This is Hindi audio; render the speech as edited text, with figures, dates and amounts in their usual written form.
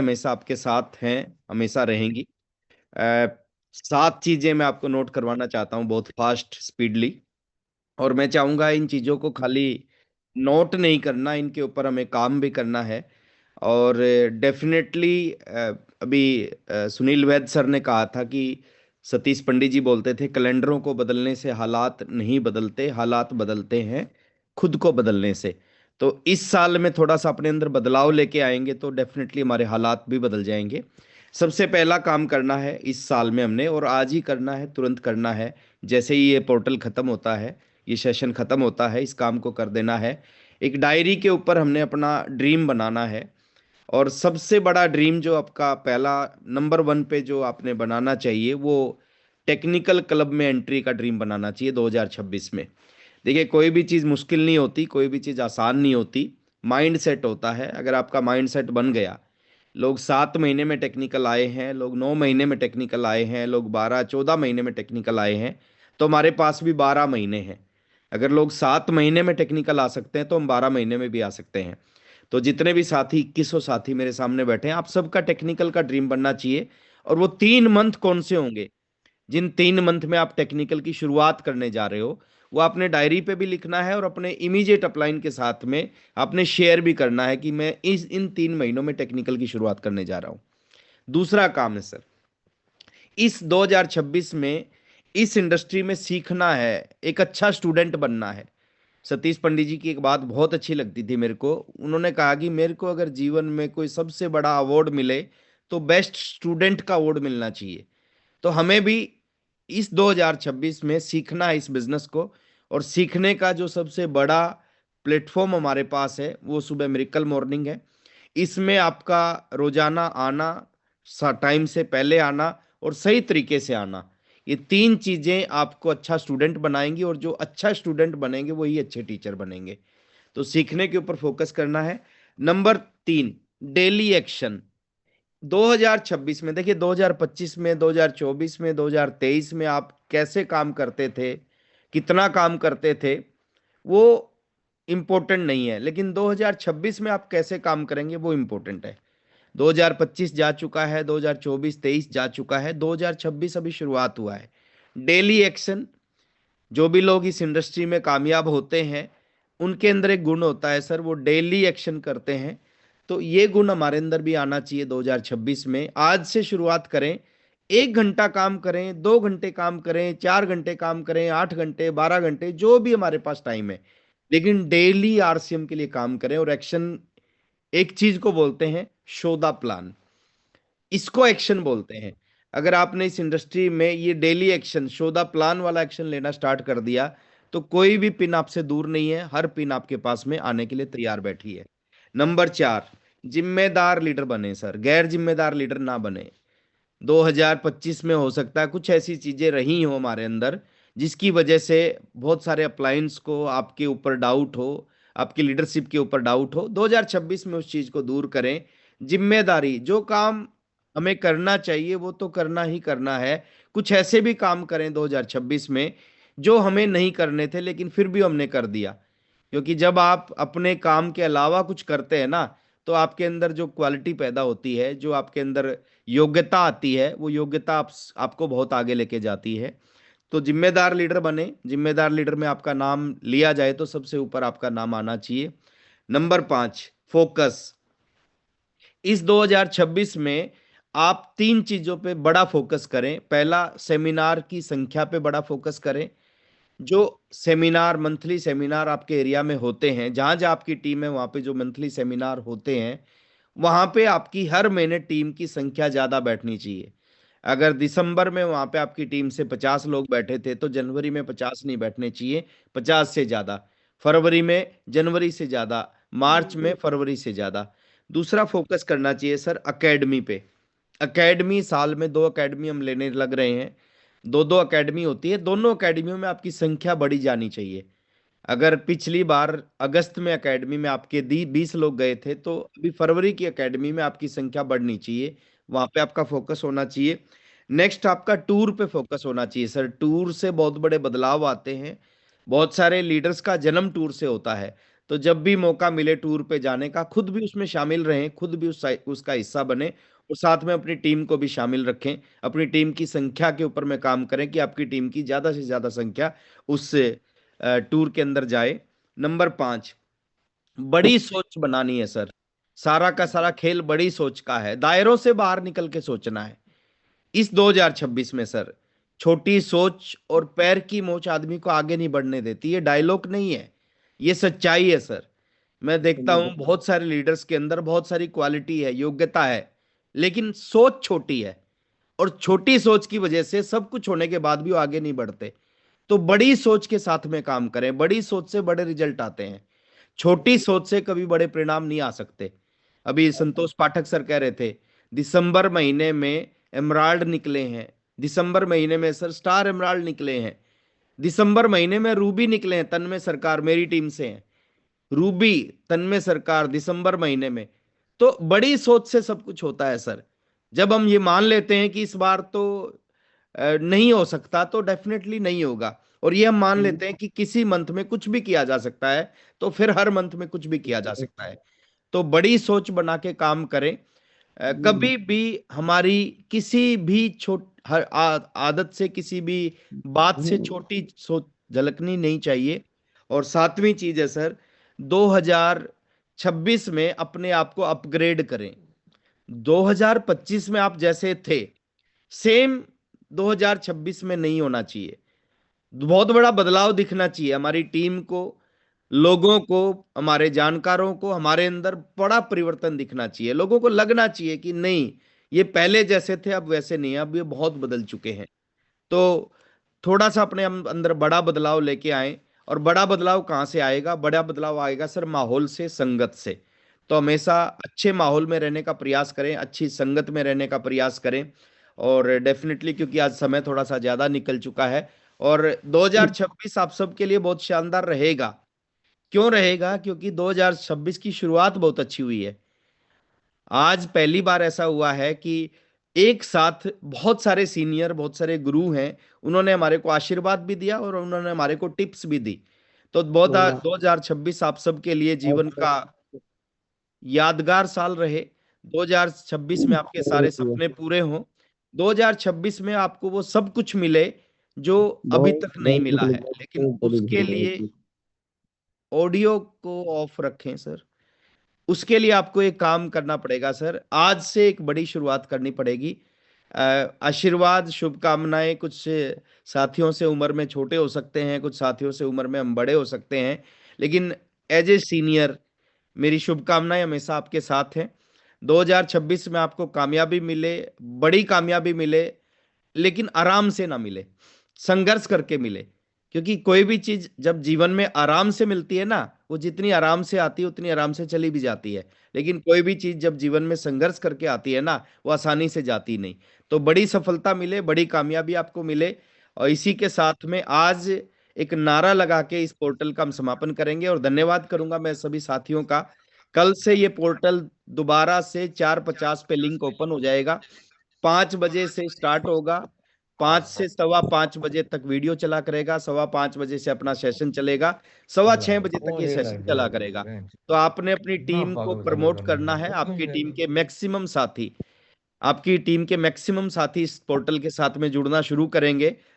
हमेशा आपके साथ हैं, हमेशा रहेंगी। अ, 7 चीजें मैं आपको नोट करवाना चाहता हूँ बहुत फास्ट स्पीडली। और मैं चाहूंगा इन चीजों को खाली नोट नहीं करना, इनके ऊपर हमें काम भी करना है। और डेफिनेटली अभी सुनील वैद सर ने कहा था कि सतीश पंडित जी बोलते थे, कैलेंडरों को बदलने से हालात नहीं बदलते, हालात बदलते हैं खुद को बदलने से। तो इस साल में थोड़ा सा अपने अंदर बदलाव लेके आएंगे तो डेफिनेटली हमारे हालात भी बदल जाएंगे। सबसे पहला काम करना है इस साल में हमने, और आज ही करना है, तुरंत करना है। जैसे ही ये पोर्टल खत्म होता है, ये सेशन खत्म होता है, इस काम को कर देना है। एक डायरी के ऊपर हमने अपना ड्रीम बनाना है। और सबसे बड़ा ड्रीम जो आपका पहला नंबर 1 पे जो आपने बनाना चाहिए, वो टेक्निकल क्लब में एंट्री का ड्रीम बनाना चाहिए 2026 में। देखिए, कोई भी चीज़ मुश्किल नहीं होती, कोई भी चीज़ आसान नहीं होती। माइंड सेट होता है। अगर आपका माइंड सेट बन गया, लोग 7 महीने में टेक्निकल आए हैं, लोग 9 महीने में टेक्निकल आए हैं, लोग 12 14 महीने में टेक्निकल आए हैं, तो हमारे पास भी 12 महीने हैं। अगर लोग 7 महीने में टेक्निकल आ सकते हैं तो हम 12 महीने में भी आ सकते हैं। तो जितने भी साथी, 2100 साथी मेरे सामने बैठे हैं, आप सबका टेक्निकल का ड्रीम बनना चाहिए। और वो 3 मंथ कौन से होंगे, जिन 3 मंथ में आप टेक्निकल की शुरुआत करने जा रहे हो, वो आपने डायरी पे भी लिखना है और अपने इमीडिएट अपलाइन के साथ में आपने शेयर भी करना है कि मैं इस इन 3 महीनों में टेक्निकल की शुरुआत करने जा रहा हूँ। दूसरा काम है सर, इस 2026 में इस इंडस्ट्री में सीखना है, एक अच्छा स्टूडेंट बनना है। सतीश पंडित जी की एक बात बहुत अच्छी लगती थी मेरे को। उन्होंने कहा कि मेरे को अगर जीवन में कोई सबसे बड़ा अवार्ड मिले तो बेस्ट स्टूडेंट का अवार्ड मिलना चाहिए। तो हमें भी इस 2026 में सीखना है इस बिजनेस को। और सीखने का जो सबसे बड़ा प्लेटफॉर्म हमारे पास है वो सुबह मिरेकल मॉर्निंग है। इसमें आपका रोजाना आना, टाइम से पहले आना और सही तरीके से आना, ये 3 चीजें आपको अच्छा स्टूडेंट बनाएंगी। और जो अच्छा स्टूडेंट बनेंगे वही अच्छे टीचर बनेंगे। तो सीखने के ऊपर फोकस करना है। Number 3, daily action. 2026 में देखिए, 2025 में, 2024 में, 2023 में आप कैसे काम करते थे, कितना काम करते थे, वो इम्पोर्टेंट नहीं है। लेकिन 2026 में आप कैसे काम करेंगे वो इम्पोर्टेंट है। 2025 जा चुका है, 2024 23 जा चुका है, 2026 अभी शुरुआत हुआ है। Daily action. जो भी लोग इस इंडस्ट्री में कामयाब होते हैं, उनके अंदर एक गुण होता है सर, वो डेली एक्शन करते हैं। तो ये गुण हमारे अंदर भी आना चाहिए 2026 में। आज से शुरुआत करें। 1 घंटा काम करें, 2 घंटे काम करें, 4 घंटे काम करें, 8 घंटे, 12 घंटे, जो भी हमारे पास टाइम है, लेकिन डेली आरसीएम के लिए काम करें। और एक्शन, एक चीज को बोलते हैं शो द प्लान, इसको एक्शन बोलते हैं। अगर आपने इस इंडस्ट्री में ये daily action, show the plan वाला एक्शन लेना स्टार्ट कर दिया, तो कोई भी पिन आपसे दूर नहीं है, हर पिन आपके पास में आने के लिए तैयार बैठी है। नंबर 4, जिम्मेदार लीडर बने सर, गैर जिम्मेदार लीडर ना बने। 2025 में हो सकता है कुछ ऐसी चीजें रही हो हमारे अंदर जिसकी वजह से बहुत सारे अप्लायंस को आपके ऊपर डाउट हो, आपकी लीडरशिप के ऊपर डाउट हो। 2026 में उस चीज को दूर करें। जिम्मेदारी, जो काम हमें करना चाहिए वो तो करना ही करना है। कुछ ऐसे भी काम करें 2026 में जो हमें नहीं करने थे लेकिन फिर भी हमने कर दिया। क्योंकि जब आप अपने काम के अलावा कुछ करते हैं ना, तो आपके अंदर जो क्वालिटी पैदा होती है, जो आपके अंदर योग्यता आती है, वो योग्यता आपको बहुत आगे लेके जाती है। तो जिम्मेदार लीडर बने। जिम्मेदार लीडर में आपका नाम लिया जाए तो सबसे ऊपर आपका नाम आना चाहिए। Number 5, focus. इस 2026 में आप 3 चीजों पे बड़ा फोकस करें। पहला, सेमिनार की संख्या पे बड़ा फोकस करें। जो सेमिनार, मंथली सेमिनार आपके एरिया में होते हैं, जहां जहां आपकी टीम है वहां पे जो मंथली सेमिनार होते हैं, वहां पे आपकी हर महीने टीम की संख्या ज्यादा बैठनी चाहिए। अगर दिसंबर में वहां पे आपकी टीम से 50 लोग बैठे थे तो जनवरी में 50 नहीं बैठने चाहिए, 50 से ज्यादा। फरवरी में जनवरी से ज्यादा, मार्च में फरवरी से ज्यादा। दूसरा, फोकस करना चाहिए सर अकेडमी पे। एकेडमी, साल में 2 एकेडमी हम लेने लग रहे हैं। 2 2 एकेडमी होती है, दोनों एकेडमियों में आपकी संख्या बढ़ी जानी चाहिए। अगर पिछली बार अगस्त में एकेडमी में आपके दी 20 लोग गए थे, तो अभी फरवरी की एकेडमी में आपकी संख्या बढ़नी चाहिए, वहां पे आपका फोकस होना चाहिए। नेक्स्ट, आपका टूर पे फोकस होना चाहिए सर। टूर से बहुत बड़े बदलाव आते हैं। बहुत सारे लीडर्स का जन्म टूर से होता है। तो जब भी मौका मिले टूर पे जाने का, खुद भी उसमें शामिल रहें, खुद भी उसका हिस्सा बने, और साथ में अपनी टीम को भी शामिल रखें। अपनी टीम की संख्या के ऊपर में काम करें कि आपकी टीम की ज्यादा से ज्यादा संख्या उस टूर के अंदर जाए। नंबर 5, बड़ी सोच बनानी है सर। सारा का सारा खेल बड़ी सोच का है, दायरों से बाहर निकल के सोचना है इस 2026 में सर। छोटी सोच और पैर की मोच आदमी को आगे नहीं बढ़ने देती, ये डायलॉग नहीं है, ये सच्चाई है सर। मैं देखता सही हूं बात। बहुत सारे लीडर्स के अंदर बहुत सारी क्वालिटी है, योग्यता है, लेकिन सोच छोटी है, और छोटी सोच की वजह से सब कुछ होने के बाद भी वो आगे नहीं बढ़ते। तो बड़ी सोच के साथ में काम करें, बड़ी सोच से बड़े रिजल्ट आते हैं, छोटी सोच से कभी बड़े परिणाम नहीं आ सकते। अभी संतोष पाठक सर कह रहे थे, दिसंबर महीने में एमराल्ड निकले हैं, दिसंबर महीने में सर स्टार एमराल्ड निकले हैं, दिसंबर महीने में रूबी निकले हैं, तन्मय सरकार मेरी टीम से हैं, रूबी, तन्मय सरकार दिसंबर महीने में। तो बड़ी सोच से सब कुछ होता है सर। जब हम ये मान लेते हैं कि इस बार तो नहीं हो सकता, तो डेफिनेटली नहीं होगा, और ये हम मान लेते हैं कि किसी मंथ में कुछ भी किया जा सकता है, तो फिर हर मंथ में कुछ भी किया जा सकता है। तो बड़ी सोच बना के काम करें। कभी भी हमारी किसी भी आदत से, किसी भी बात से छोटी सोच झलकनी नहीं चाहिए। और सातवीं चीज है सर, 2026 में अपने आप को अपग्रेड करें। 2025 में आप जैसे थे, सेम 2026 में नहीं होना चाहिए। बहुत बड़ा बदलाव दिखना चाहिए हमारी टीम को, लोगों को, हमारे जानकारों को, हमारे अंदर बड़ा परिवर्तन दिखना चाहिए। लोगों को लगना चाहिए कि नहीं, ये पहले जैसे थे अब वैसे नहीं, अब ये बहुत बदल चुके हैं। तो थोड़ा सा अपने अंदर बड़ा बदलाव लेके आए। और बड़ा बदलाव कहाँ से आएगा? बड़ा बदलाव आएगा सर माहौल से, संगत से। तो हमेशा अच्छे माहौल में रहने का प्रयास करें, अच्छी संगत में रहने का प्रयास करें। और डेफिनेटली, क्योंकि आज समय थोड़ा सा ज्यादा निकल चुका है, और 2026 आप सबके लिए बहुत शानदार रहेगा। क्यों रहेगा? क्योंकि 2026 की शुरुआत बहुत अच्छी हुई है। आज पहली बार ऐसा हुआ है कि एक साथ बहुत सारे सीनियर, बहुत सारे गुरु हैं, उन्होंने हमारे को आशीर्वाद भी दिया और उन्होंने हमारे को टिप्स भी दी। तो बहुत, 2026 आप सबके लिए जीवन का यादगार साल रहे। 2026 में आपके सारे सपने पूरे हों। 2026 में आपको वो सब कुछ मिले जो अभी बहुत तक नहीं बहुत मिला मतलब है, बहुत लेकिन बड़ी उसके लिए धन्यवाद। ऑडियो को ऑफ रखें सर। उसके लिए आपको एक काम करना पड़ेगा सर, आज से एक बड़ी शुरुआत करनी पड़ेगी। आशीर्वाद, शुभकामनाएं कुछ साथियों से उम्र में छोटे हो सकते हैं, कुछ साथियों से उम्र में हम बड़े हो सकते हैं, लेकिन एज ए सीनियर मेरी शुभकामनाएं हमेशा आपके साथ हैं। 2026 में आपको कामयाबी मिले, बड़ी कामयाबी मिले, लेकिन आराम से ना मिले, संघर्ष करके मिले। क्योंकि कोई भी चीज जब जीवन में आराम से मिलती है ना, वो जितनी आराम से आती है उतनी आराम से चली भी जाती है। लेकिन कोई भी चीज जब जीवन में संघर्ष करके आती है ना, वो आसानी से जाती नहीं। तो बड़ी सफलता मिले, बड़ी कामयाबी आपको मिले। और इसी के साथ में आज एक नारा लगा के इस पोर्टल का हम समापन करेंगे, और धन्यवाद करूंगा मैं सभी साथियों का। कल से ये पोर्टल दोबारा से 4:50 पे लिंक ओपन हो जाएगा। 5 बजे से स्टार्ट होगा, 5 से 5:15 बजे तक वीडियो चला करेगा, 5:15 बजे से अपना सेशन चलेगा, 6:15 बजे तक ये सेशन चला करेगा। तो आपने अपनी टीम को प्रमोट करना है, आपकी टीम के मैक्सिमम साथी इस पोर्टल के साथ में जुड़ना शुरू करेंगे।